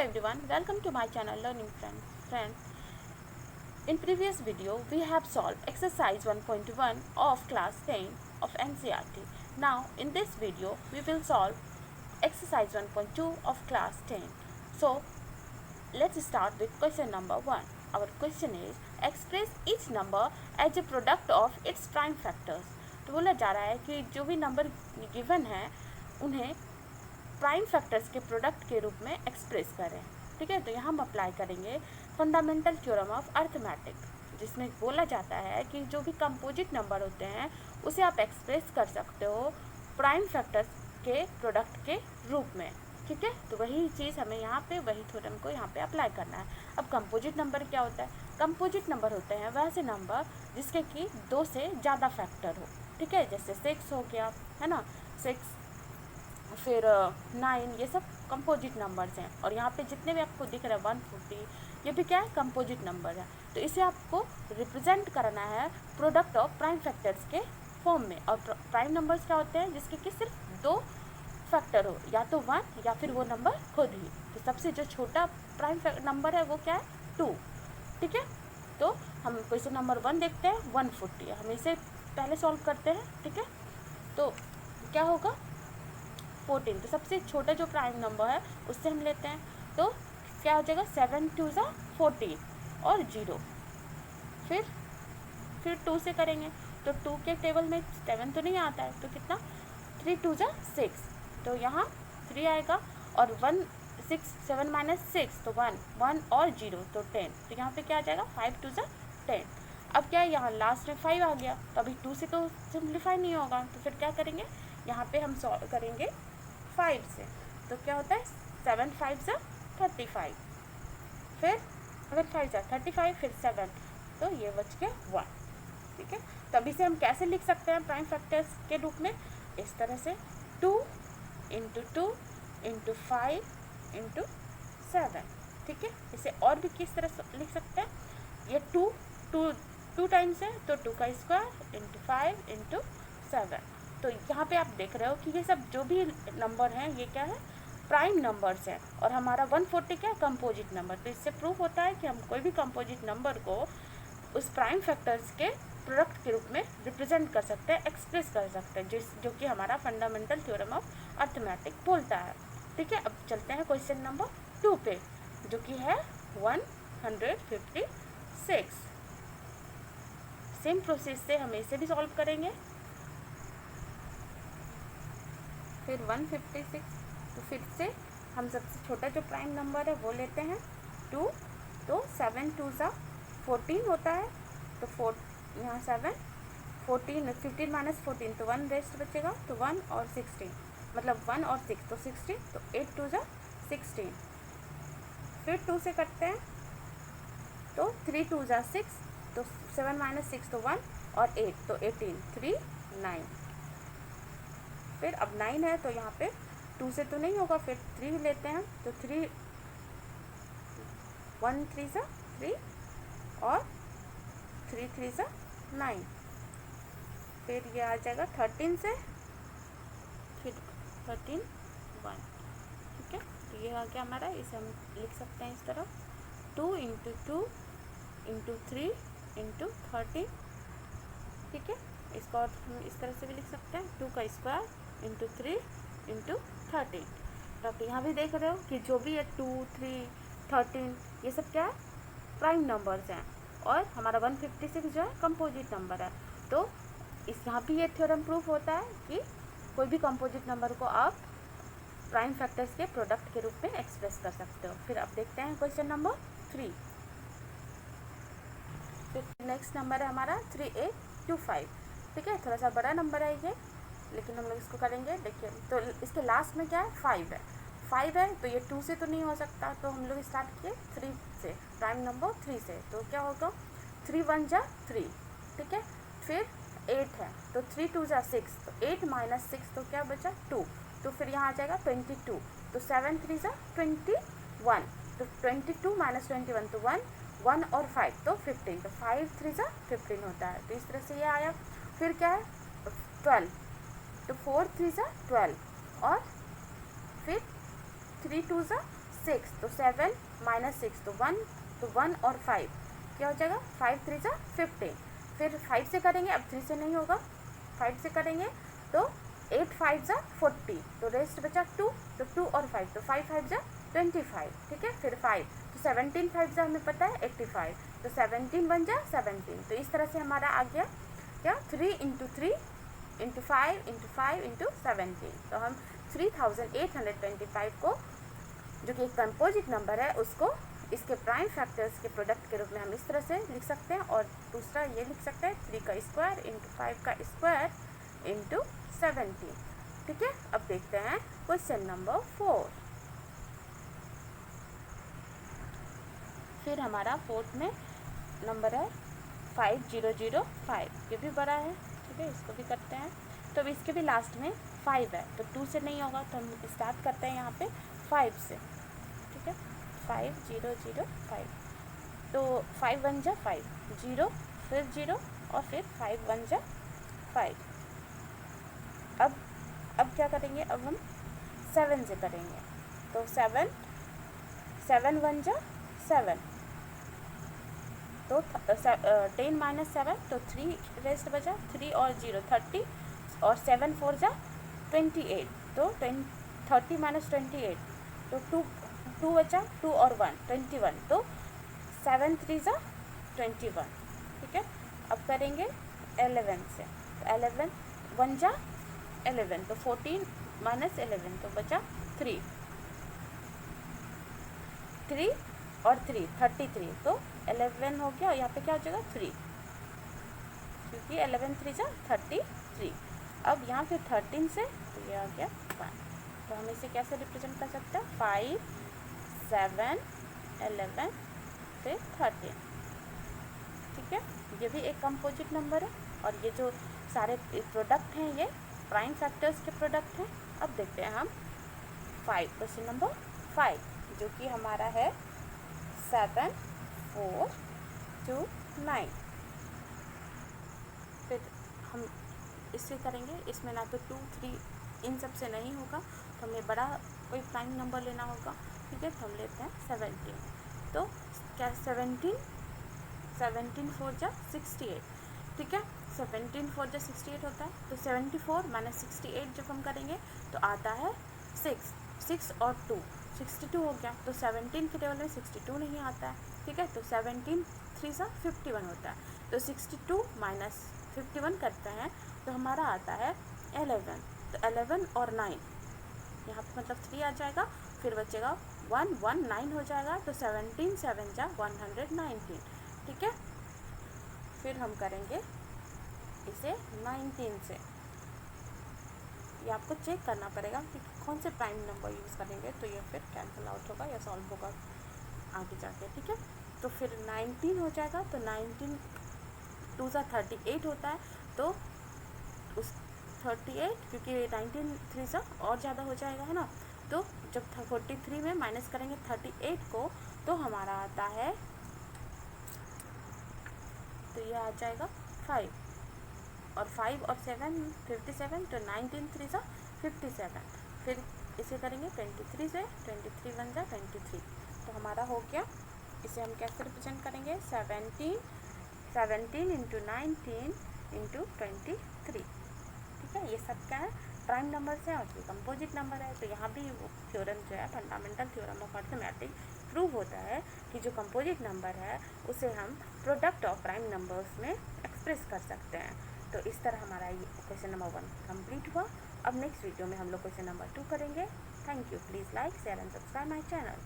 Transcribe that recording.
everyone, welcome to my channel Learning Friends. In previous video, we have solved exercise 1.1 of class 10 of NCERT. Now, in this video, we will solve exercise 1.2 of class 10. So, let's start with question number 1. Our question is, express each number as a product of its prime factors. तो बोला जा रहा है कि जो भी number given है उन्हें प्राइम फैक्टर्स के प्रोडक्ट के रूप में एक्सप्रेस करें। ठीक है, तो यहाँ हम अप्लाई करेंगे फंडामेंटल थ्योरम ऑफ अर्थमेटिक, जिसमें बोला जाता है कि जो भी कंपोजिट नंबर होते हैं उसे आप एक्सप्रेस कर सकते हो प्राइम फैक्टर्स के प्रोडक्ट के रूप में। ठीक है, तो वही चीज़ हमें यहाँ पे वही थ्योरम को यहाँ पे अप्लाई करना है। अब कंपोजिट नंबर क्या होता है? कंपोजिट नंबर होते हैं वैसे नंबर जिसके कि 2 से ज़्यादा फैक्टर हो। ठीक है, जैसे 6 हो गया, है ना, 6, फिर 9, ये सब कंपोजिट नंबर्स हैं। और यहाँ पे जितने भी आपको दिख रहे हैं 140, ये भी क्या है? कंपोजिट नंबर है। तो इसे आपको रिप्रेजेंट करना है प्रोडक्ट ऑफ प्राइम फैक्टर्स के फॉर्म में। और प्राइम नंबर्स क्या होते हैं? जिसके कि सिर्फ 2 फैक्टर हो, या तो 1 या फिर वो नंबर खुद ही। तो सबसे जो छोटा प्राइम नंबर है वो क्या है? 2। ठीक है, तो हम क्वेश्चन नंबर 1 देखते हैं, 140। हम इसे पहले सॉल्व करते हैं। ठीक है, तो क्या होगा? 14। तो सबसे छोटा जो प्राइम नंबर है उससे हम लेते हैं, तो क्या हो जाएगा? 7 2 14 और 0। फिर 2 से करेंगे, तो 2 के टेबल में 7 तो नहीं आता है, तो कितना? 3 2 6, तो यहाँ 3 आएगा। और 1 6 7 - 6 तो 1 और 0 तो 10। तो यहाँ पे क्या आ जाएगा? 5 2 10। अब क्या है? यहाँ लास्ट में 5 आ गया, तो अभी 2 से तो सिंप्लीफाई नहीं होगा, तो फिर क्या करेंगे? यहाँ पे हम सॉल्व करेंगे 5 से। तो क्या होता है? 7 5 35, फिर 7 5 35, फिर 7, तो ये बच गया 1। ठीक है, तो अभी से हम कैसे लिख सकते हैं प्राइम फैक्टर्स के रूप में? इस तरह से 2 × 2 × 5 × 7। ठीक है, इसे और भी किस तरह से लिख सकते हैं? ये 2 टाइम्स है, तो 2 का स्क्वायर × 5 × 7। तो यहाँ पे आप देख रहे हो कि ये सब जो भी नंबर हैं ये क्या है? प्राइम नंबर्स हैं। और हमारा 140 क्या है? Composite number. तो इससे प्रूफ होता है कि हम कोई भी कंपोजिट नंबर को उस प्राइम फैक्टर्स के प्रोडक्ट के रूप में रिप्रेजेंट कर सकते हैं, एक्सप्रेस कर सकते हैं, जो कि हमारा फंडामेंटल थ्योरम ऑफ अर्थमेटिक बोलता है। ठीक है, अब चलते हैं क्वेश्चन नंबर 2 पे, जो कि है 156। सेम प्रोसेस से हम इसे भी सॉल्व करेंगे। फिर 156, तो फिर से हम सबसे छोटा जो प्राइम नंबर है वो लेते हैं 2। तो 7 2 14 होता है, तो 4 यहाँ 7 14 15 - 14, तो 1 रेस्ट बचेगा, तो 1 और 16, मतलब 1 और 6 तो 16, तो 8 2 16। फिर 2 से करते हैं, तो 3 2 6, तो 7 - 6 तो 1 और 8 तो 18, 3 9। फिर अब 9 है, तो यहाँ पे 2 से तो नहीं होगा, फिर 3 लेते हैं, तो 3 1 3 3 और 3 3 9। फिर ये आ जाएगा 13 से, फिर 13 1। ठीक है, तो ये आ गया हमारा। इसे हम लिख सकते हैं इस तरह, 2 × 2 × 3 × 13। ठीक है, इसको और हम इस तरह से भी लिख सकते हैं, 2 का स्क्वायर × 3 × 13। तो आप यहाँ भी देख रहे हो कि जो भी है 2 3 13 ये सब क्या है? प्राइम नंबर्स हैं। और हमारा 156 जो है कंपोजिट नंबर है। तो इस यहाँ भी ये थ्योरम प्रूफ होता है कि कोई भी कंपोजिट नंबर को आप प्राइम फैक्टर्स के प्रोडक्ट के रूप में एक्सप्रेस कर सकते हो। फिर अब देखते हैं क्वेश्चन नंबर 3। फिर नेक्स्ट नंबर है हमारा 3825। ठीक है, थोड़ा सा बड़ा नंबर है ये, लेकिन हम लोग इसको करेंगे। देखिए, तो इसके लास्ट में क्या है? 5 है। 5 है, तो ये 2 से तो नहीं हो सकता, तो हम लोग स्टार्ट किए 3 से, प्राइम नंबर 3 से। तो क्या होगा? 3 1 3। ठीक है, फिर 8 है, तो 3 2 6, तो 8 - 6 तो क्या बचा? 2। तो फिर यहाँ आ जाएगा 22, तो 7 3 21, तो 22 - 21 तो 1 और 5 तो 15, तो 5 3 15 होता है। तो इस तरह से ये आया। फिर क्या है? 12, तो 4 3 12, और फिर 3 2 6, तो 7 माइनस 6 तो 1, तो 1 और 5 क्या हो जाएगा, 5 3 जा 15। फिर 5 से करेंगे, अब 3 से नहीं होगा, 5 से करेंगे तो 8 5 जा 40, तो रेस्ट बचा 2, तो 2 और 5 तो 5 5 जा 25, ठीक है। फिर 5 तो 17 5 जा हमें पता है 85, तो 17 1 जा 17। तो इस तरह से हमारा आ गया क्या, 3 इंटू 3 इंटू 5 इंटू 5 इंटू 17। तो हम 3825 को, जो कि एक कंपोजिट नंबर है, उसको इसके प्राइम फैक्टर्स के प्रोडक्ट के रूप में हम इस तरह से लिख सकते हैं। और दूसरा ये लिख सकते हैं 3 का स्क्वायर इंटू 5 का स्क्वायर इंटू 17, ठीक है। अब देखते हैं क्वेश्चन नंबर 4। फिर हमारा फोर्थ में नंबर है 5005, ये भी बड़ा है, ठीक है, इसको भी करते हैं। तो अब इसके भी लास्ट में 5 है, तो 2 से नहीं होगा, तो हम स्टार्ट करते हैं यहाँ पे 5 से, ठीक है। 5005, तो 5 1 जा 5, 0 फिर 0 और फिर 5 1 जा 5। अब क्या करेंगे, अब हम 7 से करेंगे, तो 7 1 जा 7, तो 10 माइनस 7 तो 3 रेस्ट बचा, 3 और 0 30, और 7 4 जा 28, तो 30 माइनस 28 तो 2 बचा, 2 और 1 21, तो 7 3 जा 21, ठीक है। अब करेंगे 11 से, तो 11 1 जा 11, तो 14 माइनस 11 तो बचा 3 और 3 33, तो 11 हो गया, यहाँ पे क्या हो जाएगा 3, क्योंकि 11 3 जा 33। अब यहाँ फिर 13 से, तो ये आ गया 1, तो हम इसे कैसे रिप्रेजेंट कर सकते हैं, 5 7 11 फिर 13, ठीक है। ये भी एक कंपोजिट नंबर है, और ये जो सारे प्रोडक्ट हैं ये प्राइम फैक्टर्स के प्रोडक्ट हैं। अब देखते हैं हम 5, क्वेश्चन नंबर 5, जो कि हमारा है 7 4 2 9। फिर हम इससे करेंगे, इसमें ना तो 2 3 इन सब से नहीं होगा, तो हमें बड़ा कोई प्राइम नंबर लेना होगा, ठीक है। तो हम लेते हैं 17, तो क्या 17 4 जा 68, ठीक है। 17 4 जा 68 होता है, तो 74 माइनस 68 जब हम करेंगे तो आता है 6 और 2 62 हो गया, तो 17 के टेबल में 62 नहीं आता है, ठीक है। तो 17 3 जा 51 होता है, तो 62 माइनस 51 करते हैं तो हमारा आता है 11, तो 11 और 9 यहाँ पे मतलब 3 आ जाएगा, फिर बचेगा 1 1 9 हो जाएगा, तो 17 7 जा 119, ठीक है। फिर हम करेंगे इसे 19 से, ये आपको चेक करना पड़ेगा कि कौन से प्राइम नंबर यूज़ करेंगे, तो ये फिर कैंसिल आउट होगा या सॉल्व होगा आगे जाके, ठीक है। तो फिर 19 हो जाएगा, तो 19 2 जा 38 होता है, तो उस 38, क्योंकि 19 3 जा और ज़्यादा हो जाएगा, है ना। तो जब 43 में माइनस करेंगे 38 को, तो हमारा आता है, तो ये आ जाएगा 5, और 5 और 7 57, तो 19 3 जा 57। फिर इसे करेंगे 23 से, 23 1 जा 23, तो हमारा हो गया। इसे हम कैसे रिप्रेजेंट करेंगे, 17 इंटू 19 इंटू 23, ठीक है। ये सब क्या है, प्राइम नंबर्स हैं और ये कंपोजिट नंबर है। तो यहाँ भी वो थ्योरम जो है, fundamental theorem of arithmetics, prove होता है कि जो कंपोजिट नंबर है उसे हम प्रोडक्ट ऑफ प्राइम नंबर्स में एक्सप्रेस कर सकते हैं। तो इस तरह हमारा ये क्वेश्चन नंबर 1 कंप्लीट हुआ। अब नेक्स्ट वीडियो में हम लोग क्वेश्चन नंबर 2 करेंगे। Thank you. Please like share and subscribe my channel.